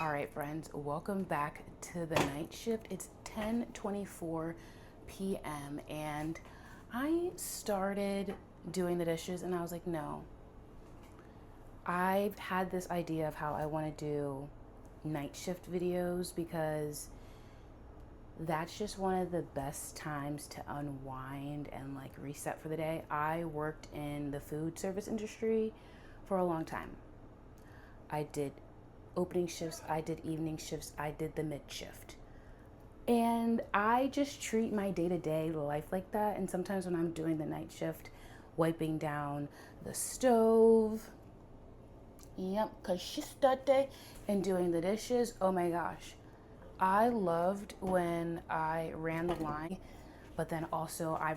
All right, friends, welcome back to the night shift. It's 10:24 p.m. and I started doing the dishes and I was like, no. I've had this idea of how I want to do night shift videos because that's just one of the best times to unwind and like reset for the day. I worked in the food service industry for a long time. I did opening shifts, I did evening shifts, I did the mid shift. And I just treat my day-to-day life like that. And sometimes when I'm doing the night shift, wiping down the stove, cause she started, and doing the dishes, oh my gosh. I loved when I ran the line, but then also I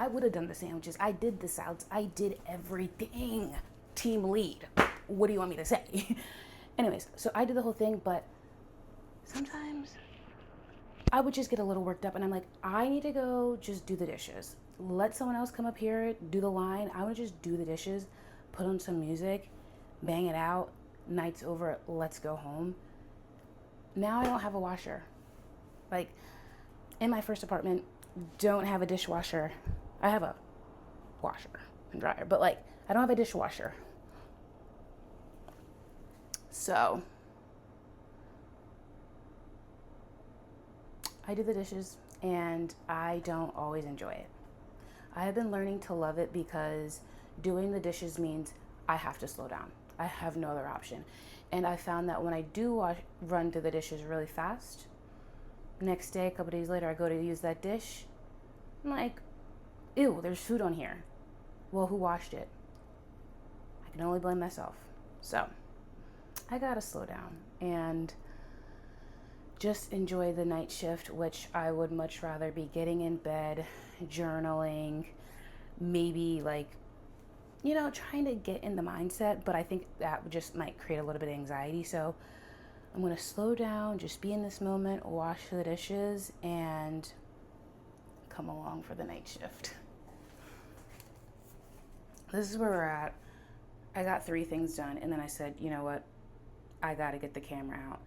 would have done the sandwiches. I did the salads. I did everything. Team lead. What do you want me to say? Anyways, so I did the whole thing, but sometimes I would just get a little worked up and I'm like, I need to go just do the dishes. Let someone else come up here, do the line. I want to just do the dishes, put on some music, bang it out. Night's over. Let's go home. Now I don't have a washer. Like, in my first apartment, don't have a dishwasher. I have a washer and dryer, but like, I don't have a dishwasher. So I do the dishes and I don't always enjoy it. I have been learning to love it because doing the dishes means I have to slow down. I have no other option. And I found that when I do run through the dishes really fast, next day, a couple days later, I go to use that dish. I'm like, ew, there's food on here. Well, who washed it? I can only blame myself. So I gotta slow down and just enjoy the night shift, which I would much rather be getting in bed, journaling, maybe like, trying to get in the mindset, but I think that just might create a little bit of anxiety. So I'm gonna slow down, just be in this moment, wash the dishes, and come along for the night shift. This is where we're at. I got 3 things done, and then I said, you know what? I gotta get the camera out.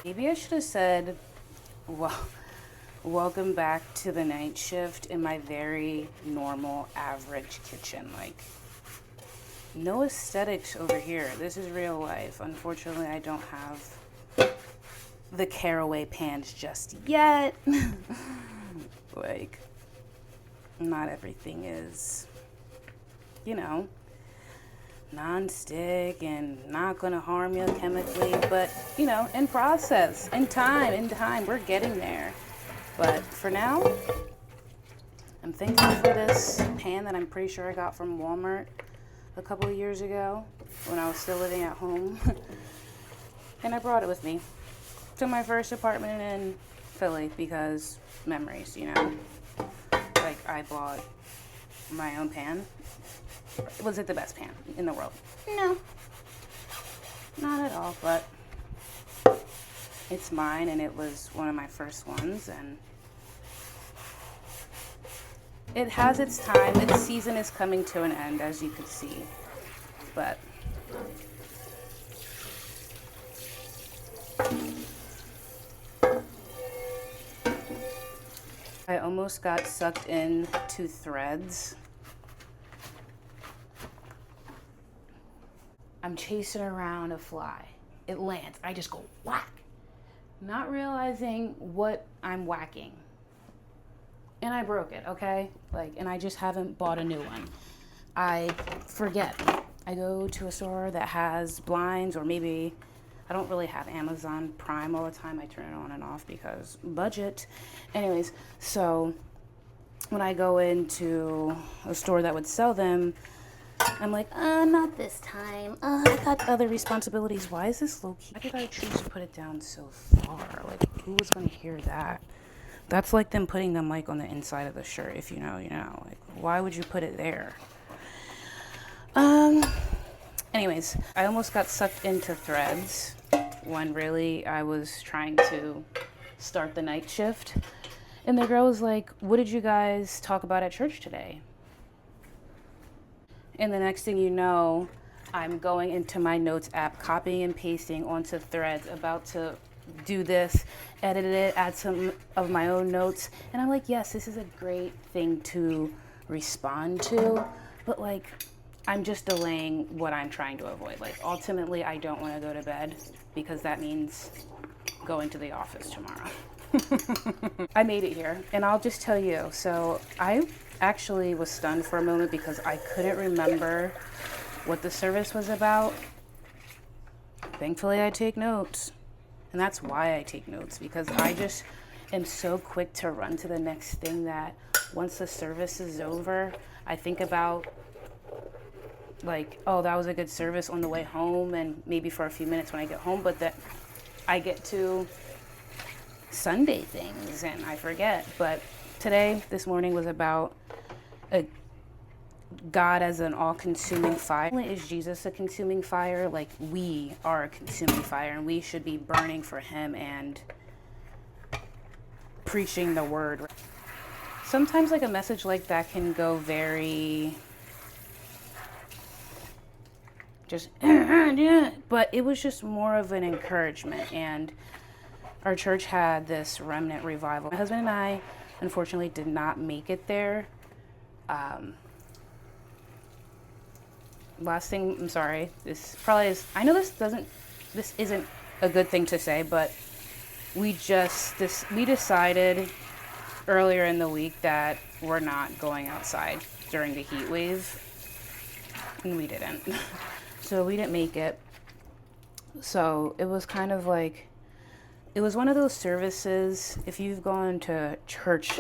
Maybe I should have said, well, welcome back to the night shift in my very normal, average kitchen. Like, no aesthetics over here. This is real life. Unfortunately, I don't have the caraway pans just yet. Like, not everything is, non-stick and not gonna harm you chemically, but in process, in time, we're getting there. But for now, I'm thankful for this pan that I'm pretty sure I got from Walmart a couple of years ago when I was still living at home. And I brought it with me to my first apartment in Philly because memories, like I bought my own pan. Was it the best pan in the world? No, not at all, but it's mine and it was one of my first ones and it has its time. Its season is coming to an end, as you can see, but I almost got sucked into threads. I'm chasing around a fly. It lands. I just go whack, not realizing what I'm whacking. and I broke it, okay? Like, and I just haven't bought a new one. I forget. I go to a store that has blinds, or maybe I don't really have Amazon Prime all the time. I turn it on and off because budget. Anyways, so when I go into a store that would sell them, I'm like, not this time. I got other responsibilities. Why is this low key? Why did I choose to put it down so far? Like, who was going to hear that? That's like them putting the mic on the inside of the shirt. If you know, you know. Like, why would you put it there? Anyways, I almost got sucked into Threads when really I was trying to start the night shift. And the girl was like, what did you guys talk about at church today? And the next thing you know, I'm going into my notes app, copying and pasting onto Threads, about to do this, edit it, add some of my own notes. And I'm like, yes, this is a great thing to respond to, but like, I'm just delaying what I'm trying to avoid. Like, ultimately, I don't want to go to bed because that means going to the office tomorrow. I made it here, and I'll just tell you. So I actually was stunned for a moment because I couldn't remember what the service was about. Thankfully, I take notes, and that's why I take notes, because I just am so quick to run to the next thing that once the service is over, I think about, like, oh, that was a good service on the way home, and maybe for a few minutes when I get home, but that I get to Sunday things and I forget. But today, this morning, was about God as an all-consuming fire. Not only is Jesus a consuming fire, like, we are a consuming fire, and we should be burning for him and preaching the word. Sometimes, like, a message like that can go very just, but it was just more of an encouragement. And our church had this remnant revival. My husband and I, unfortunately, did not make it there. Last thing, I'm sorry, this probably is, I know this isn't a good thing to say, but we decided earlier in the week that we're not going outside during the heat wave, and we didn't. So we didn't make it. So it was kind of like, it was one of those services, if you've gone to church,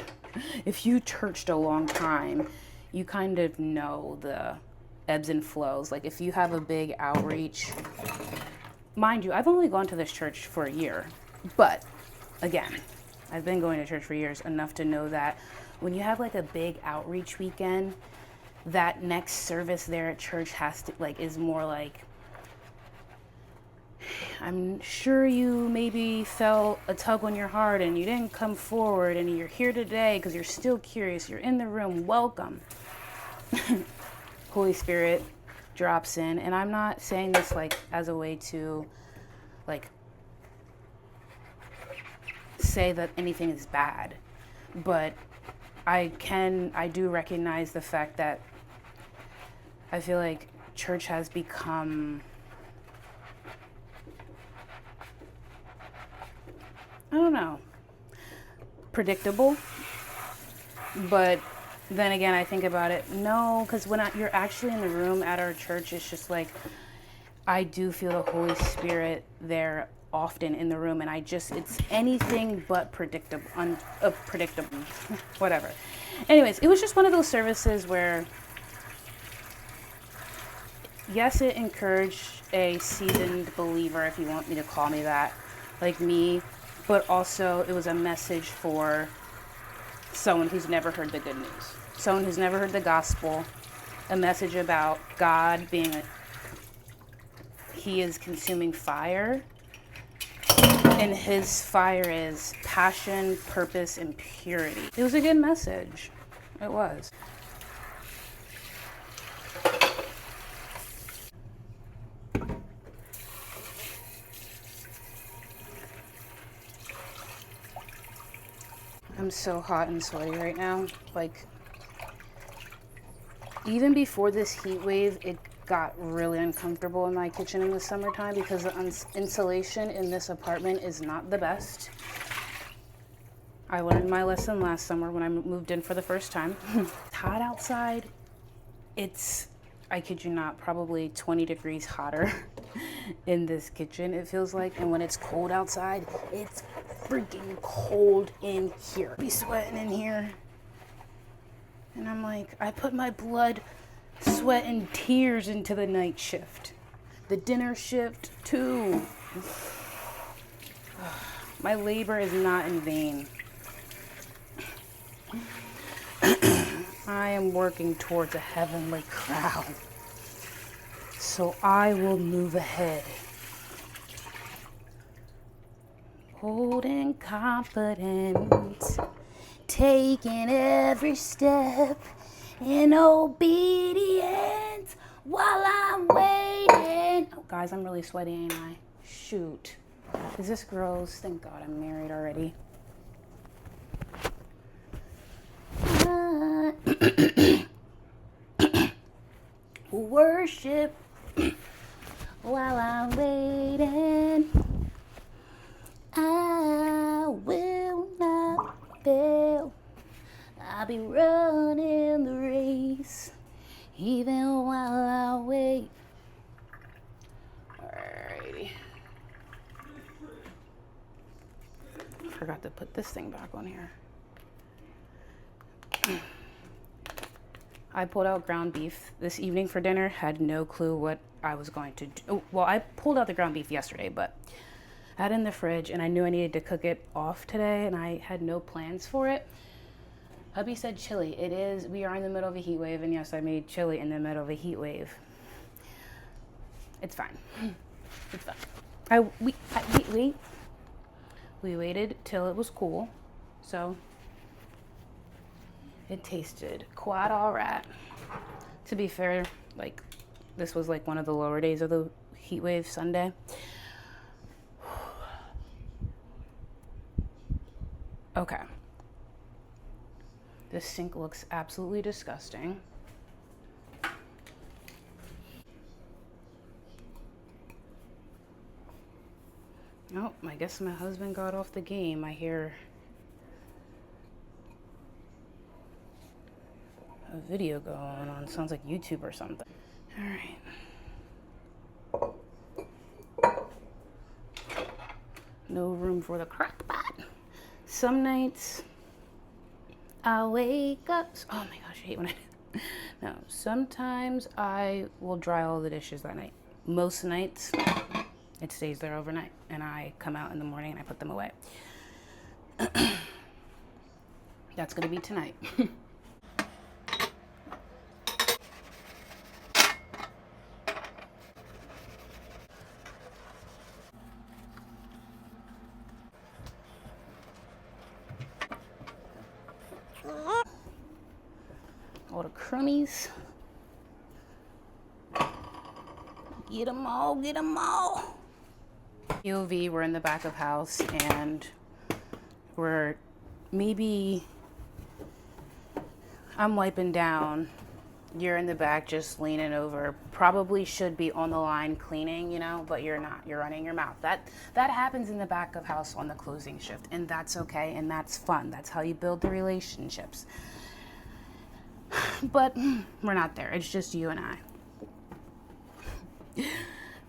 if you churched a long time, you kind of know the ebbs and flows. Like, if you have a big outreach, mind you, I've only gone to this church for a year, but again, I've been going to church for years, enough to know that when you have like a big outreach weekend, that next service there at church has to, like, is more like, I'm sure you maybe felt a tug on your heart and you didn't come forward, and you're here today because you're still curious, you're in the room, welcome. Holy Spirit drops in, and I'm not saying this like as a way to like say that anything is bad, but I do recognize the fact that I feel like church has become, I don't know, predictable. But then again, I think about it, no, because when you're actually in the room at our church, it's just like, I do feel the Holy Spirit there often in the room, and it's anything but predictable, predictable, whatever. Anyways, it was just one of those services where, yes, it encouraged a seasoned believer, if you want me to call me that, like me, but also it was a message for someone who's never heard the good news, someone who's never heard the gospel, a message about God being he is consuming fire, and his fire is passion, purpose, and purity. It was a good message. It was. I'm so hot and sweaty right now. Like, even before this heat wave, it got really uncomfortable in my kitchen in the summertime because the insulation in this apartment is not the best. I learned my lesson last summer when I moved in for the first time. It's hot outside. It's, I kid you not, probably 20 degrees hotter in this kitchen, it feels like. And when it's cold outside, it's freaking cold in here. Be sweating in here. And I'm like, I put my blood, sweat, and tears into the night shift. The dinner shift, too. My labor is not in vain. I am working towards a heavenly crown. So I will move ahead. Bold and confident, taking every step in obedience while I'm waiting. Oh, guys, I'm really sweaty, ain't I? Shoot. Is this gross? Thank God I'm married already. Worship while I'm waiting. I will not fail. I'll be running the race even while I wait. Alrighty. Forgot to put this thing back on here. I pulled out ground beef this evening for dinner. Had no clue what I was going to do. Oh, well, I pulled out the ground beef yesterday, but I had it in the fridge and I knew I needed to cook it off today and I had no plans for it. Hubby said chili. It is, we are in the middle of a heat wave, and yes, I made chili in the middle of a heat wave. It's fine. It's fine. We waited till it was cool, so it tasted quite all right. To be fair, like, this was like one of the lower days of the heat wave Sunday. Okay. This sink looks absolutely disgusting. Oh, I guess my husband got off the game. I hear a video going on. Sounds like YouTube or something. All right. No room for the crock pot. Some nights I wake up. Oh my gosh, I hate when I do. No, sometimes I will dry all the dishes that night. Most nights it stays there overnight and I come out in the morning and I put them away. That's gonna be tonight. All the crummies. Get them all, get them all. POV, we're in the back of house and we're maybe, I'm wiping down. You're in the back just leaning over. Probably should be on the line cleaning, you know, but you're not. You're running your mouth. That happens in the back of house on the closing shift, and that's okay, and that's fun. That's how you build the relationships. But we're not there. It's just you and I.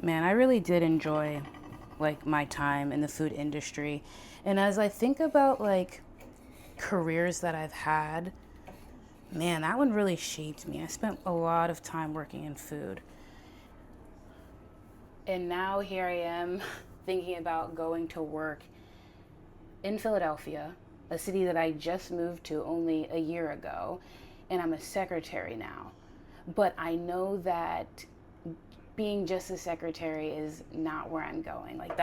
Man, I really did enjoy like my time in the food industry. And as I think about like careers that I've had, man, that one really shaped me. I spent a lot of time working in food. And now here I am thinking about going to work in Philadelphia, a city that I just moved to only a year ago. And I'm a secretary now. But I know that being just a secretary is not where I'm going. Like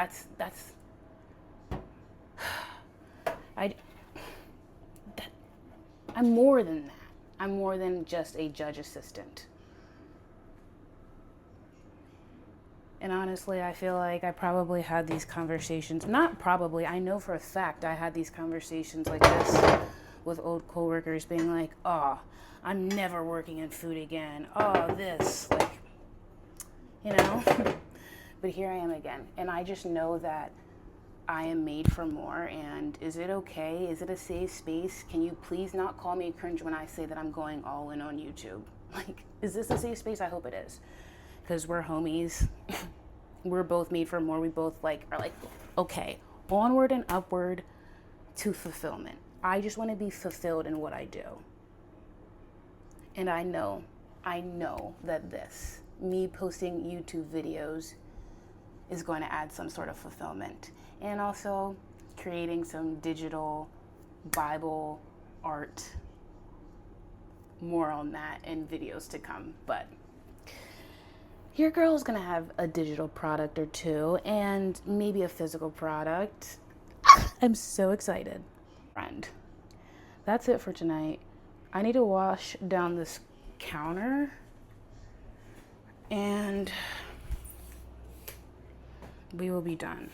I'm more than that. I'm more than just a judge assistant. And honestly, I feel like I probably had these conversations, not probably, I know for a fact I had these conversations like this with old coworkers being like, oh, I'm never working in food again. Oh, this, like, you know? But here I am again. And I just know that I am made for more, and is it okay? Is it a safe space? Can you please not call me cringe when I say that I'm going all in on YouTube? Like, is this a safe space? I hope it is. Because we're homies. We're both made for more. We both are like, okay, onward and upward to fulfillment. I just want to be fulfilled in what I do. And I know that me posting YouTube videos is going to add some sort of fulfillment. And also creating some digital Bible art. More on that in videos to come. But your girl is going to have a digital product or two and maybe a physical product. I'm so excited. Friend, that's it for tonight. I need to wash down this counter and we will be done.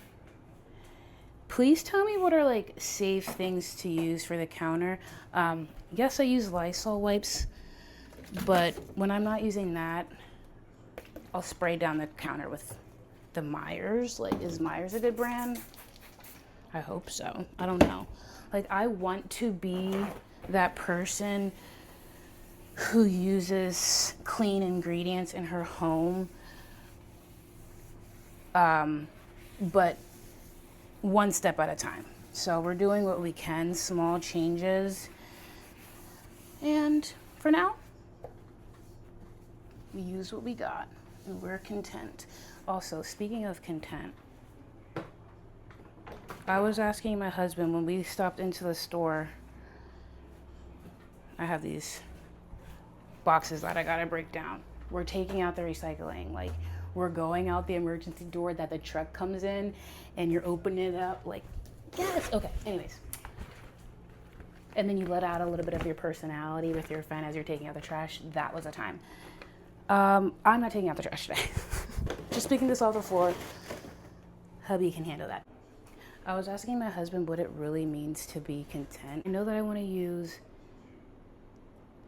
Please tell me what are safe things to use for the counter. Yes, I use Lysol wipes, but when I'm not using that, I'll spray down the counter with the Myers. Is Myers a good brand? I hope so. I don't know. I want to be that person who uses clean ingredients in her home, but one step at a time. So we're doing what we can, small changes. And for now, we use what we got and we're content. Also, speaking of content, I was asking my husband when we stopped into the store, I have these boxes that I gotta break down. We're taking out the recycling. We're going out the emergency door that the truck comes in and you're opening it up yes. Okay, anyways. And then you let out a little bit of your personality with your friend as you're taking out the trash. That was a time. I'm not taking out the trash today. Just picking this off the floor. Hubby can handle that. I was asking my husband what it really means to be content. I know that I want to use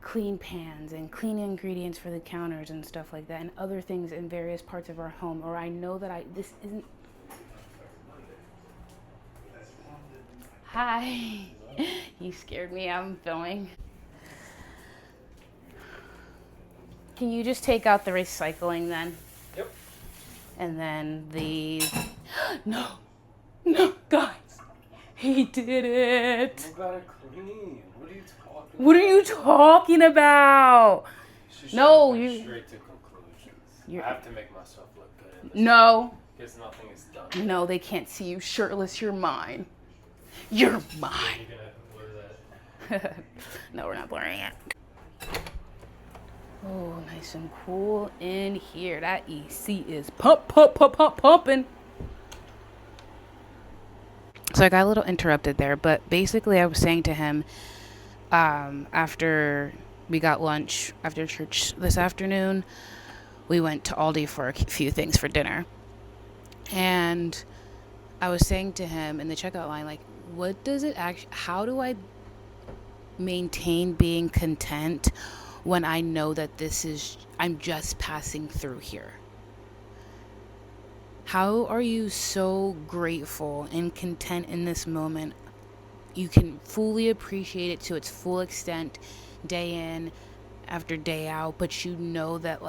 clean pans and clean ingredients for the counters and stuff like that, and other things in various parts of our home. Or I know that this isn't. Hi. You scared me. I'm filming. Can you just take out the recycling then? Yep. And then No, guys. He did it. You got it clean. What are you talking about? No, you. Straight to conclusions. I have to make myself look good. No. Because nothing is done. No, they can't see you shirtless. You're mine. You're mine. Are you gonna blur that? No, we're not blurring it. Oh, nice and cool in here. That EC is pumping. So I got a little interrupted there, but basically I was saying to him, after we got lunch after church this afternoon, we went to Aldi for a few things for dinner. And I was saying to him in the checkout line, what does it actually, how do I maintain being content when I know that I'm just passing through here? How are you so grateful and content in this moment? You can fully appreciate it to its full extent, day in after day out, but you know that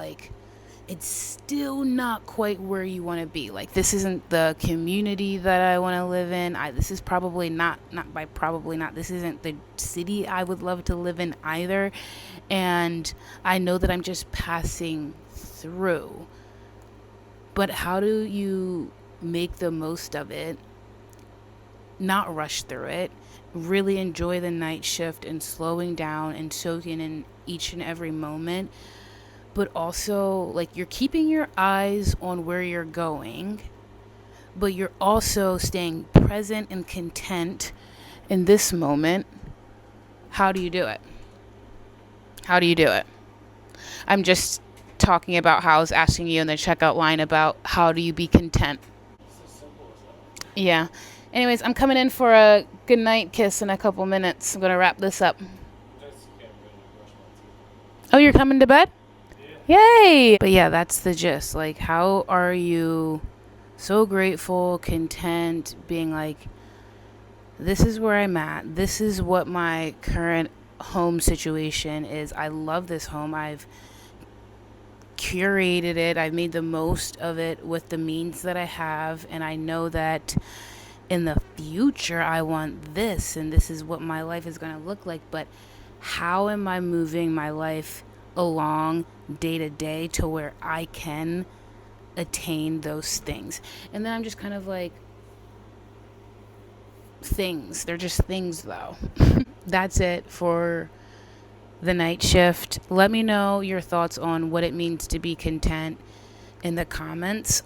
it's still not quite where you want to be. This isn't the community that I want to live in. This is probably this isn't the city I would love to live in either. And I know that I'm just passing through. But how do you make the most of it? Not rush through it. Really enjoy the night shift and slowing down and soaking in each and every moment. But also, you're keeping your eyes on where you're going, but you're also staying present and content in this moment. How do you do it? I'm just talking about how I was asking you in the checkout line about how do you be content. It's as simple as that. Yeah. Anyways, I'm coming in for a good night kiss in a couple minutes. I'm going to wrap this up. Oh, you're coming to bed? Yeah. Yay! But yeah, that's the gist. How are you so grateful, content, being like, this is where I'm at. This is what my current home situation is. I love this home. I've curated it. I've made the most of it with the means that I have. And I know that in the future, I want this. And this is what my life is going to look like. But how am I moving my life along day to day to where I can attain those things? And then I'm just kind of like, things. They're just things, though. That's it for the night shift. Let me know your thoughts on what it means to be content in the comments.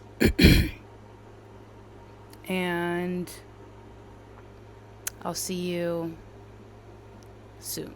And I'll see you soon.